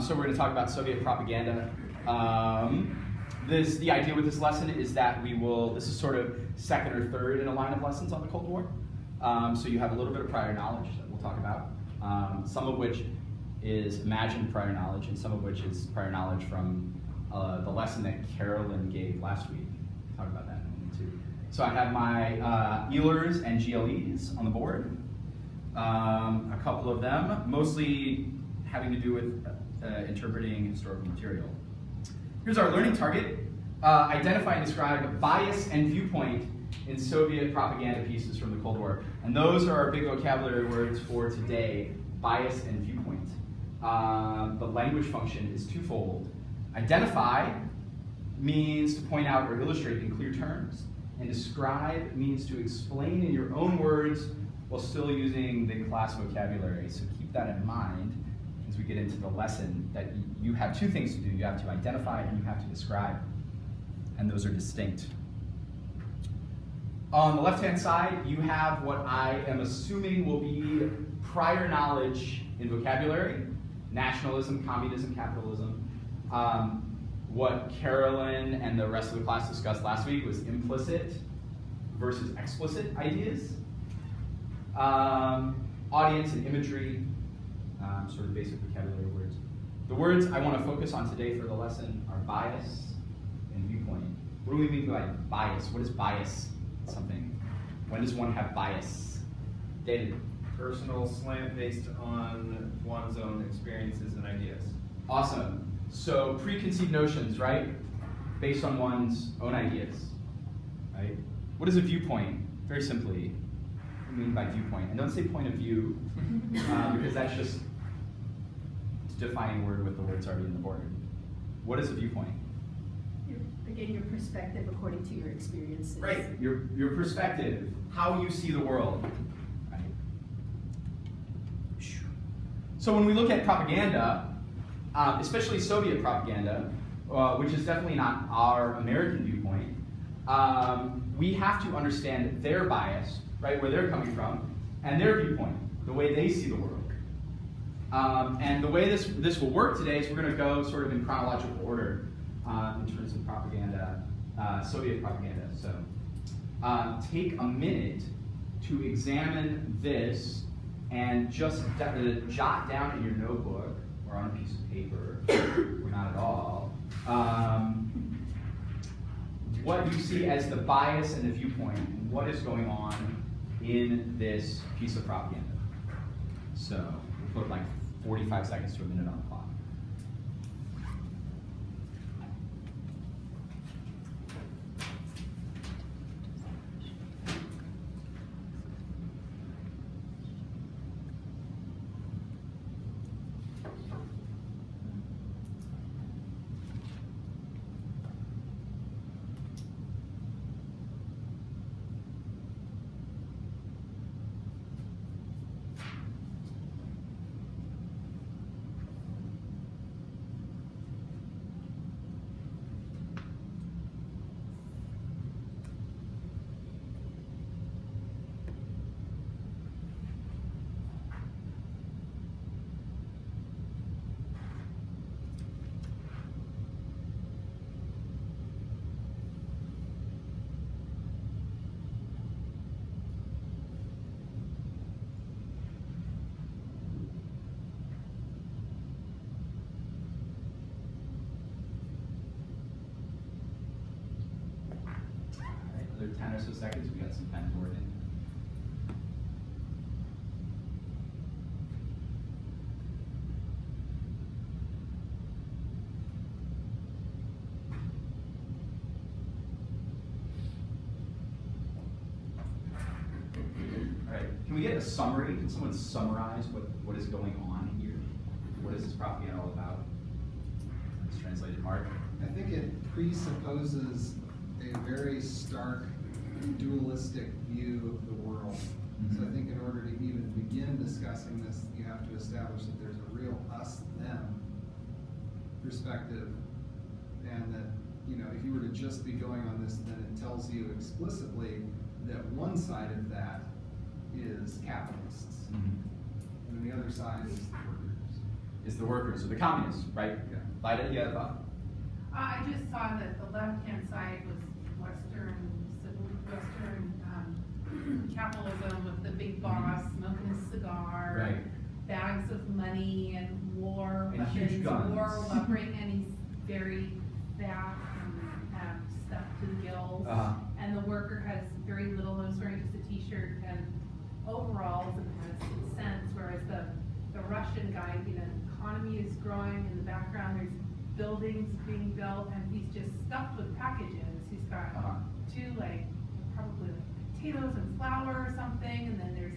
So we're going to talk about Soviet propaganda. The idea with this lesson is that this is sort of second or third in a line of lessons on the Cold War. So you have a little bit of prior knowledge that we'll talk about, some of which is imagined prior knowledge, and some of which is prior knowledge from the lesson that Carolyn gave last week. We'll talk about that in a moment too. So I have my ELERs and GLEs on the board, a couple of them, mostly having to do with interpreting historical material. Here's our learning target. Identify and describe bias and viewpoint in Soviet propaganda pieces from the Cold War. And those are our big vocabulary words for today, bias and viewpoint. The language function is twofold. Identify means to point out or illustrate in clear terms, and describe means to explain in your own words while still using the class vocabulary. So keep that in mind as we get into the lesson, that you have two things to do. You have to identify and you have to describe, and those are distinct. On the left-hand side, you have what I am assuming will be prior knowledge in vocabulary: nationalism, communism, capitalism. What Carolyn and the rest of the class discussed last week was implicit versus explicit ideas. Audience and imagery, sort of basic vocabulary words. The words I want to focus on today for the lesson are bias and viewpoint. What do we mean by bias? What is bias? Something. When does one have bias? David? Personal slant based on one's own experiences and ideas. Awesome. So preconceived notions, right? Based on one's own ideas, right? What is a viewpoint? Very simply, what do you mean by viewpoint? And don't say point of view, because that's just a defining word with the words already in the board. What is a viewpoint? Again, your perspective according to your experiences. Right, your perspective, how you see the world. Right. So when we look at propaganda, especially Soviet propaganda, which is definitely not our American viewpoint, we have to understand their bias, right, where they're coming from, and their viewpoint, the way they see the world. And the way this will work today is we're going to go sort of in chronological order in terms of propaganda, Soviet propaganda. So take a minute to examine this and just jot down in your notebook or on a piece of paper, or not at all, what you see as the bias and the viewpoint, and what is going on in this piece of propaganda. So we'll put like 45 seconds to a minute on the clock. Another 10 or so seconds, we got some pen to work in. All right, can we get a summary? Can someone summarize what is going on here? What is this propaganda all about? It's translated, Mark. I think it presupposes a very stark dualistic view of the world. Mm-hmm. So I think in order to even begin discussing this, you have to establish that there's a real us-them perspective, and that, you know, if you were to just be going on this, then it tells you explicitly that one side of that is capitalists, mm-hmm. and the other side is the workers. is the workers or the communists, right? Yeah. Lida, you had a thought? I just saw that the left-hand side was Western capitalism with the big boss smoking his cigar, Right. bags of money and war And huge guns. war weaponry, and he's very fat and have stuff to the gills. Uh-huh. And the worker has very little, he's wearing just a t-shirt and overalls and has 6 cents, whereas the Russian guy, you know, the economy is growing in the background, there's buildings being built, and he's just stuffed with packages. He's got Uh-huh. 2 probably potatoes and flour or something, and then there's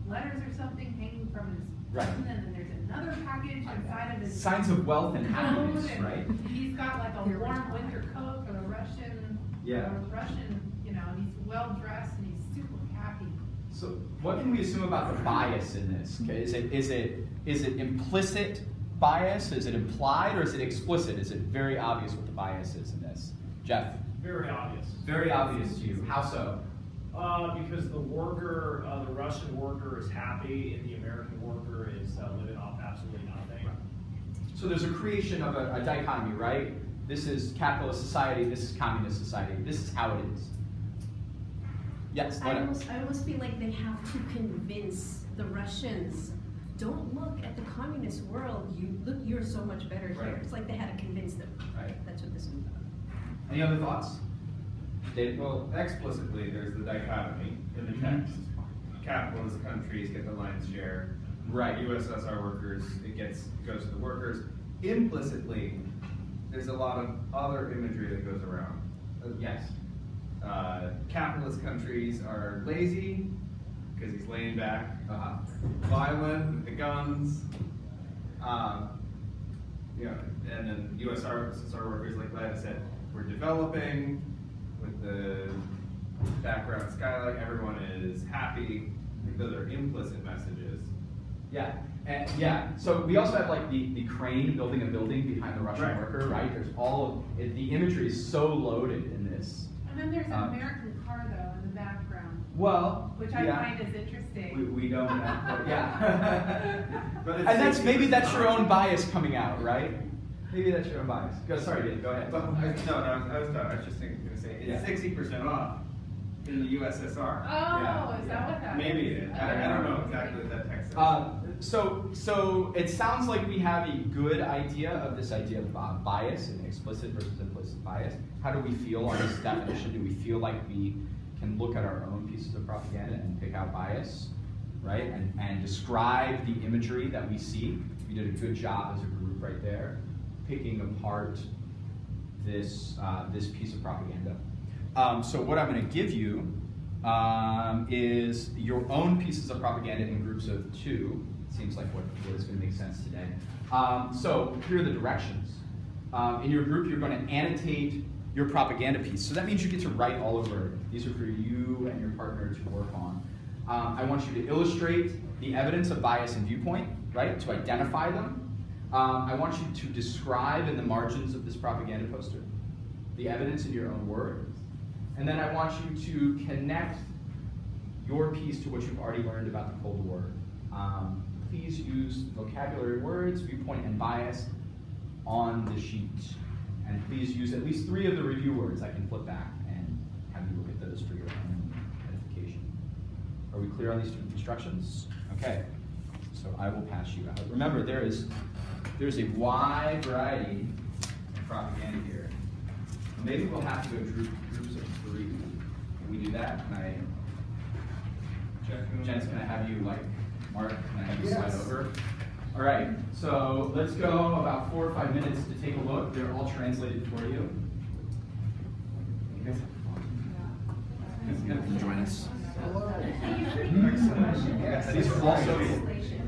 letters or something hanging from his Right. button, and then there's another package inside of his Signs of wealth and happiness, coat, and right? he's got like a warm winter coat for the Russian, Yeah. you know, and he's well dressed and he's super happy. So what can we assume about the bias in this? Okay, is it implicit bias? Is it implied, or is it explicit? Is it very obvious what the bias is in this? Jeff? Very obvious. Very obvious to you. How so? Because the worker, the Russian worker is happy and the American worker is living off absolutely nothing. So there's a creation of a dichotomy, right? This is capitalist society, this is communist society. This is how it is. Yes, I Lena? almost feel like they have to convince the Russians, don't look at the communist world, you're so much better here. Right. It's like they had to convince them. Right. That's what this is about. Any other thoughts? Dave? Well, explicitly, there's the dichotomy in the text. Capitalist countries get the lion's share. Right. USSR workers, it goes to the workers. Implicitly, there's a lot of other imagery that goes around. Yes. Capitalist countries are lazy because he's laying back, Uh-huh. violent with the guns, and then USSR workers, like Lana said, we're developing with the background skylight. Everyone is happy. I think those are implicit messages. Yeah, and yeah. So we also have like the crane building a building behind the Russian Right. worker, right? There's all of it, the imagery is so loaded in this. And then there's an American car though in the background, Well, which I yeah. find is interesting. We don't know, but yeah. But And it's maybe that's your 60% own bias coming out, right? Maybe that's your own bias. Sorry, Dave, go ahead. But I was done. I was just going to say it's Yeah. 60% off in the USSR. Oh, is that what that Maybe is? it is. I don't know exactly what that text says. So it sounds like we have a good idea of this idea of bias and explicit versus implicit bias. How do we feel on this definition? Do we feel like we can look at our own pieces of propaganda and pick out bias, right? And describe the imagery that we see? We did a good job as a group right there, picking apart this piece of propaganda. So what I'm going to give you is your own pieces of propaganda in groups of 2. Seems like what is going to make sense today. So here are the directions. In your group, you're going to annotate your propaganda piece. So that means you get to write all over it. These are for you and your partner to work on. I want you to illustrate the evidence of bias and viewpoint, right, to identify them. I want you to describe in the margins of this propaganda poster the evidence in your own words. And then I want you to connect your piece to what you've already learned about the Cold War. Please use vocabulary words, viewpoint, and bias on the sheet. And please use at least 3 of the review words. I can flip back and have you look at those for your own edification. Are we clear on these instructions? Okay, so I will pass you out. Remember, there's a wide variety of propaganda here. Maybe we'll have to go groups of 3. Can we do that? Jens, can I have you, Mark, can I have you slide over? All right, so let's go about 4 or 5 minutes to take a look. They're all translated for you. You guys have fun. Join us. These are also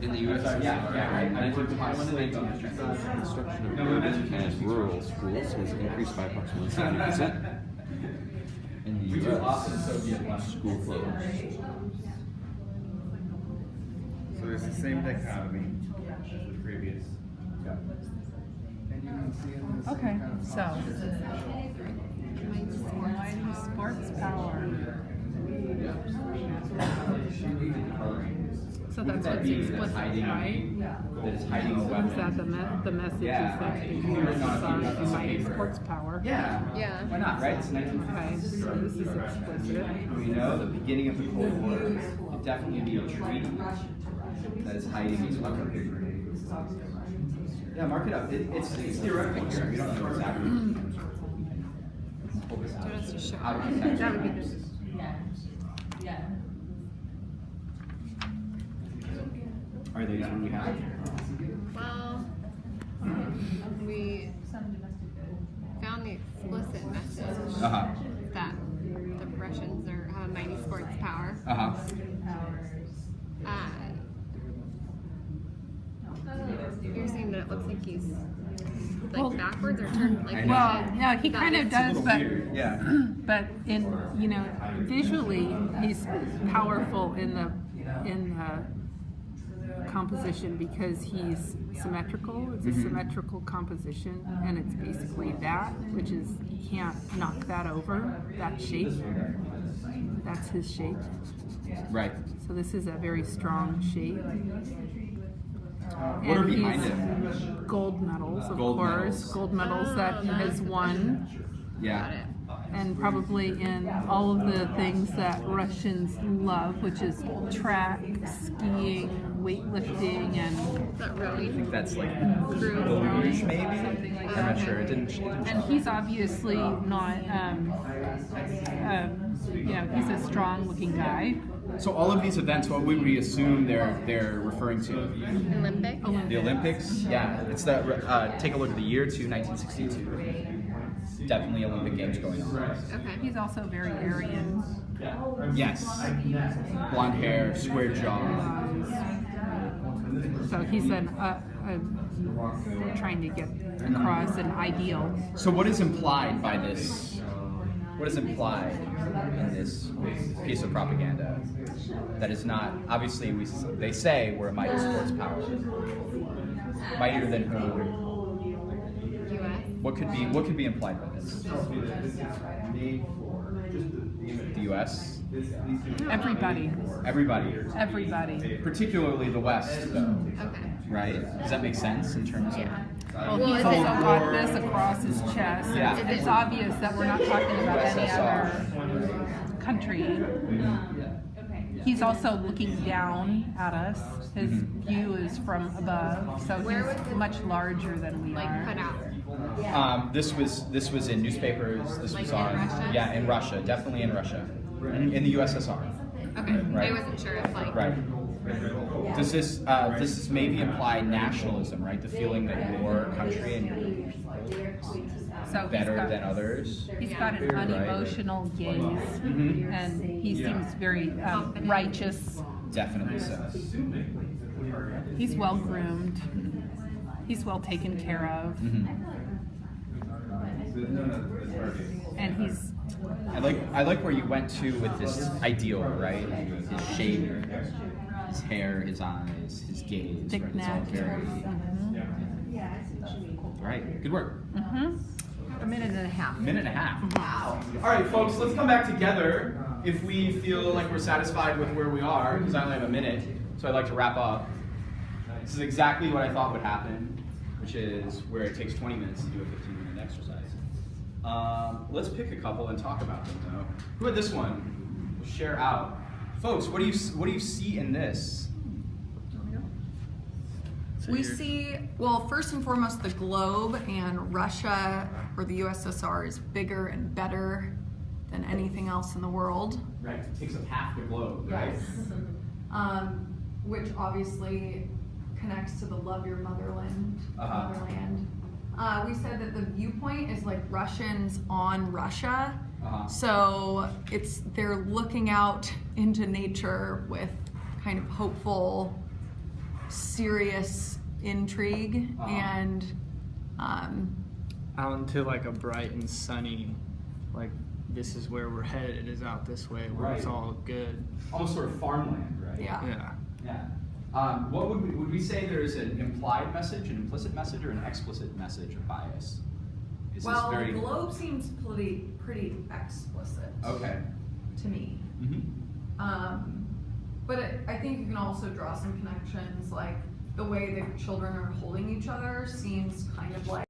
In the U.S., yeah, right. I put my slate on the construction of urban and rural schools has increased by approximately 70%. In the We do lots of U.S., Soviet ones. school closures. So there's the same dichotomy as the previous. Yeah. And you can see in this Okay, kind of so posture. mighty sports power. So What that's could that what's be? explicit, hiding, right? That is hiding a weapon. Is that the message Yeah. is that the It can be written on a USSR piece of mighty paper. sports power? Yeah. Yeah. Why not, right? It's Okay, 1950s. so this is explicit. We know the beginning of the Cold War could definitely be a treaty that is hiding these weapons. Yeah, mark it up. It's theoretical here. We don't know exactly. Pull this out. Out of context. That would be good. Are these what we have? Well, we found the explicit message Uh-huh. that the Russians have a mighty sports power. Uh-huh. You're saying that it looks like he's like Well- backwards or turned like I know. Well, that? no, he That kind of is- does, but Yeah. but in visually he's powerful in the composition because he's symmetrical. It's a symmetrical composition, and it's basically that, which is you can't knock that over. That shape, that's his shape. Right. So this is a very strong shape. What are And behind he's him? gold medals, of Gold course. medals. Gold medals that he has won. Yeah. And probably in all of the things that Russians love, which is track, skiing, weightlifting, and That I really think that's like crew the luge, maybe? something like I'm that. not sure. It didn't And he's obviously not, he's a strong-looking guy. So all of these events, what would we assume they're referring to? Olympic. The Olympics? Yeah. It's the take a look at the year to 1962. Definitely Olympic Games going on. Okay. He's also very Aryan. Yes. Blonde hair, square jaw. So he's trying to get across an ideal. So what is implied by this? What is implied in this piece of propaganda? That is not, obviously they say we're a mighty sports power. Mightier than who? U.S. What could be implied by this? The U.S. Everybody. Everybody. Particularly the West, though. Okay. Right? Does that make sense in terms of? Yeah. Well, Well, he's is also it- got this across his chest. Yeah. It's obvious that we're not talking about any other country. He's also looking down at us. His view is from above, so Where was he's this, much larger than we like are. cut out? This was in newspapers. This Like was in on. Russia? Yeah, in Russia, definitely in Russia, in the USSR. Okay. Right. I wasn't sure if like. Right. Does this maybe imply nationalism, right? The feeling that your country and your people So are better than others. He's got an Right. unemotional gaze, Mhm. and he seems very righteous. Definitely so. He's well groomed. He's well taken care of, and he's I like where you went to with this ideal, right? His shape, his hair, his eyes, his gaze. thick Right? It's neck. all very. Right. Good work. A minute and a half. Minute and a half. Wow. All right, folks, let's come back together if we feel like we're satisfied with where we are, because I only have a minute, so I'd like to wrap up. This is exactly what I thought would happen, which is where it takes 20 minutes to do a 15-minute exercise. Let's pick a couple and talk about them, though. Who had this one? We'll share out. Folks, what do you see in this? We see, well, first and foremost, the globe, and Russia, or the USSR, is bigger and better than anything else in the world. Right, it takes up half the globe, right? Which obviously connects to the love your motherland. Motherland. We said that the viewpoint is like Russians on Russia. So they're looking out into nature with kind of hopeful, serious intrigue and out into like a bright and sunny, like this is where we're headed, it is out this way where it's Right. all good. Almost sort of farmland, right? yeah. Yeah. What would we say there is an implied message, an implicit message, or an explicit message of bias? Is Well, this very the globe seems pretty explicit okay? to me. Mm-hmm. I think you can also draw some connections, like the way the children are holding each other seems kind of like